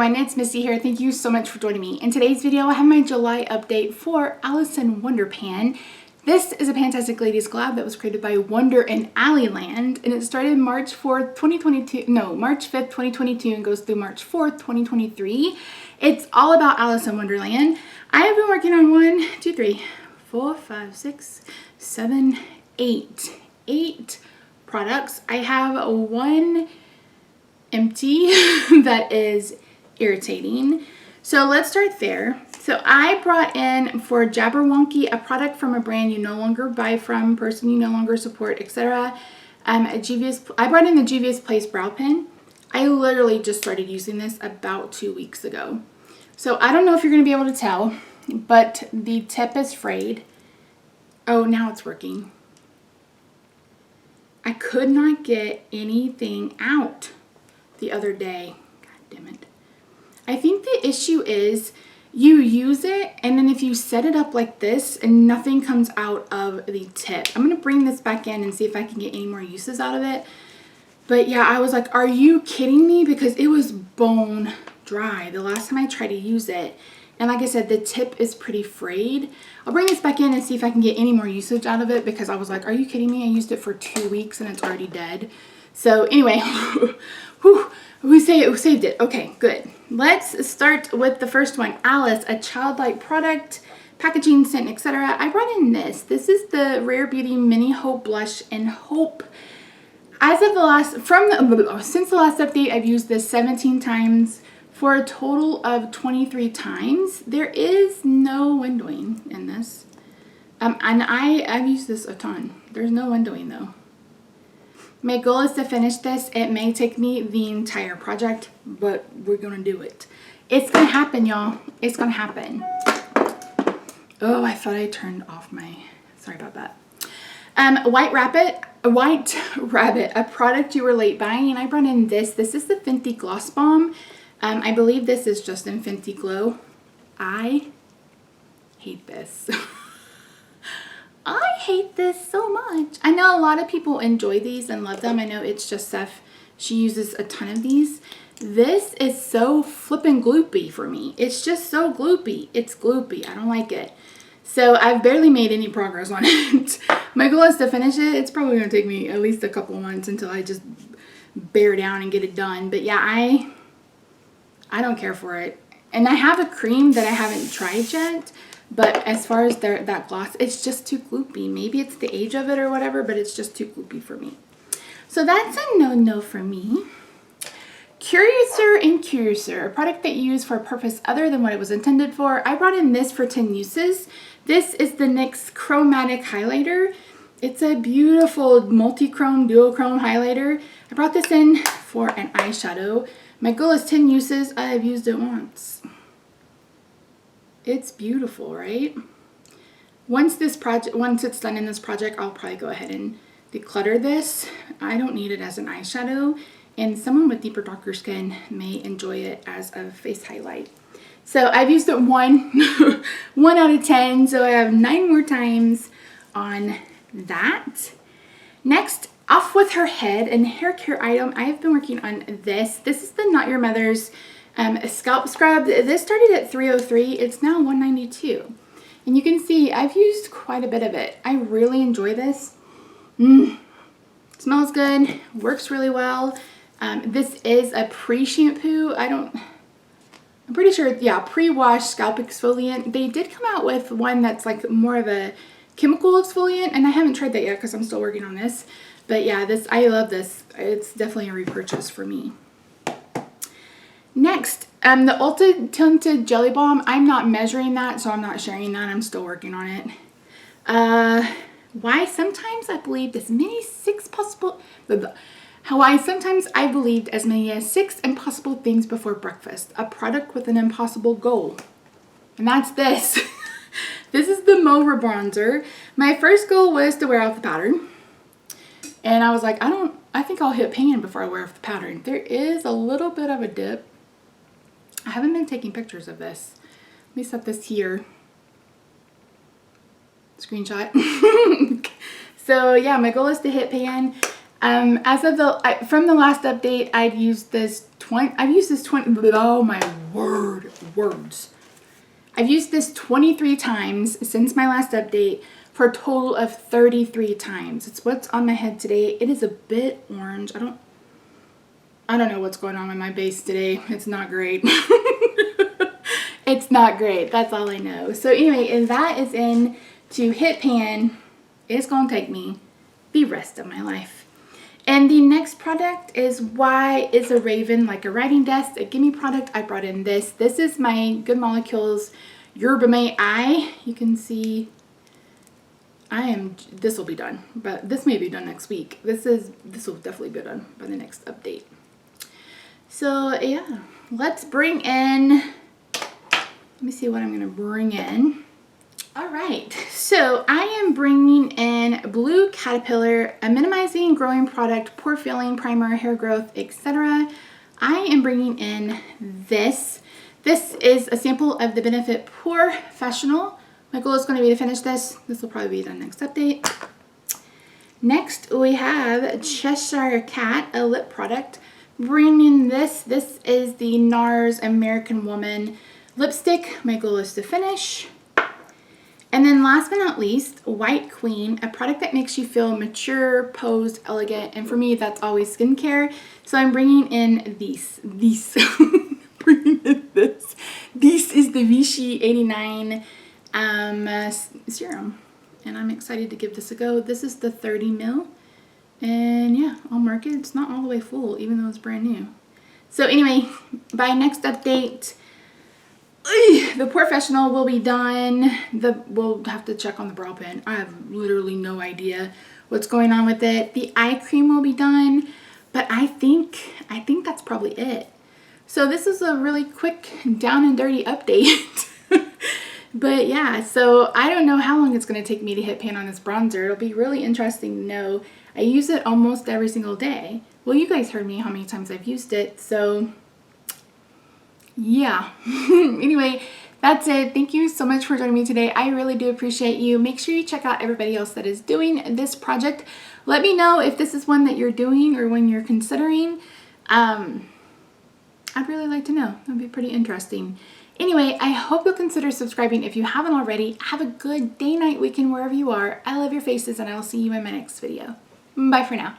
everyone, it's Misty here. Thank you so much for joining me. In today's video, I have my July update for Alice in Wonderpan. This is a Fantastic Ladies collab that was created by Wonder and Alleyland, and it started March 5th, 2022 and goes through March 4th, 2023. It's all about Alice in Wonderland. I have been working on 8 products. I have one empty that is irritating. So let's start there. So I brought in for Jabberwonky a product from a brand you no longer buy from, person you no longer support, etc. I brought in the Juvia's Place brow pen. I literally just started using this about 2 weeks ago. So I don't know if you're going to be able to tell, but the tip is frayed. Oh, now it's working. I could not get anything out the other day. God damn it. I think the issue is you use it and then if you set it up like this and nothing comes out of the tip. I'm going to bring this back in and see if I can get any more uses out of it. But yeah, I was like, are you kidding me? Because it was bone dry the last time I tried to use it. And like I said, the tip is pretty frayed. I'll bring this back in and see if I can get any more usage out of it because I was like, are you kidding me? I used it for 2 weeks and it's already dead. So anyway, whew, we saved it. Okay, good. Let's start with the first one. Alice, a childlike product, packaging, scent, etc. I brought in this. This is the Rare Beauty Mini Hope Blush in Hope. As of since the last update, I've used this 17 times for a total of 23 times. There is no windowing in this. And I've used this a ton. There's no windowing though. My goal is to finish this. It may take me the entire project, but we're gonna do it. It's gonna happen, y'all. It's gonna happen. Oh, I thought I turned off my, sorry about that. White Rabbit, a product you were late buying, and I brought in this. This is the Fenty Gloss Bomb. I believe this is just in Fenty Glow. I hate this. I hate this so much. I know a lot of people enjoy these and love them. I know it's just Steph. She uses a ton of these. This is so flippin' gloopy for me. It's just so gloopy. It's gloopy. I don't like it. So I've barely made any progress on it. My goal is to finish it. It's probably going to take me at least a couple of months until I just bear down and get it done. But yeah, I don't care for it. And I have a cream that I haven't tried yet. But as far as that gloss, it's just too gloopy. Maybe it's the age of it or whatever, but it's just too gloopy for me. So that's a no-no for me. Curiouser and Curiouser, a product that you use for a purpose other than what it was intended for. I brought in this for 10 uses. This is the NYX Chromatic Highlighter. It's a beautiful multi-chrome, duochrome highlighter. I brought this in for an eyeshadow. My goal is 10 uses. I have used it once. It's beautiful, right? Once it's done in this project, I'll probably go ahead and declutter this. I don't need it as an eyeshadow, and someone with deeper, darker skin may enjoy it as a face highlight. So I've used it one out of 10, so I have 9 more times on that. Next, off with her head and hair care item. I have been working on this. This is the Not Your Mother's scalp scrub. This started at $303. It's now $192. And you can see I've used quite a bit of it. I really enjoy this. Smells good. Works really well. This is a pre-shampoo. I'm pretty sure, yeah, pre-wash scalp exfoliant. They did come out with one that's like more of a chemical exfoliant, and I haven't tried that yet because I'm still working on this. But yeah, I love this. It's definitely a repurchase for me. Next, the Ulta Tinted Jelly Balm. I'm not measuring that, so I'm not sharing that. I'm still working on it. Why sometimes I believed as many as 6 impossible things before breakfast. A product with an impossible goal. And that's this. This is the Moira Bronzer. My first goal was to wear off the pattern. And I was like, I think I'll hit pan before I wear off the pattern. There is a little bit of a dip. I haven't been taking pictures of this. Let me set this here. Screenshot. So yeah, my goal is to hit pan. As of from the last update, I'd used this I've used this 20, oh my word, words. I've used this 23 times since my last update for a total of 33 times. It's what's on my head today. It is a bit orange. I don't know what's going on with my base today. It's not great. It's not great. That's all I know. So anyway, and that is in to hit pan. It's going to take me the rest of my life. And the next product is Why is a Raven Like a Writing Desk? A gimme product. I brought in this. This is my Good Molecules Yerba Mate Eye. You can see this will be done, but this may be done next week. This will definitely be done by the next update. So yeah, let's bring in, let me see what I'm gonna bring in. All right, so I am bringing in Blue Caterpillar, a minimizing growing product, pore filling, primer, hair growth, etc. I am bringing in this. This is a sample of the Benefit Professional. My goal is going to be to finish this. This will probably be the next update. Next, we have Cheshire Cat, a lip product. Bringing this. This is the NARS American Woman lipstick. My goal is to finish. And then last but not least, White Queen, a product that makes you feel mature, posed, elegant. And for me, that's always skincare. So I'm bringing in these. Bringing in this. This is the Vichy 89 serum. And I'm excited to give this a go. This is the 30 ml. And yeah, I'll mark it. It's not all the way full, even though it's brand new. So anyway, by next update, the Professional will be done. We'll have to check on the brow pen. I have literally no idea what's going on with it. The eye cream will be done, but I think that's probably it. So this is a really quick down and dirty update. But yeah, so I don't know how long it's going to take me to hit pan on this bronzer. It'll be really interesting to know. I use it almost every single day. Well, you guys heard me how many times I've used it, so yeah. Anyway, that's it. Thank you so much for joining me today. I really do appreciate you. Make sure you check out everybody else that is doing this project. Let me know if this is one that you're doing or one you're considering. I'd really like to know. That'd be pretty interesting. Anyway, I hope you'll consider subscribing if you haven't already. Have a good day, night, weekend, wherever you are. I love your faces, and I'll see you in my next video. Bye for now.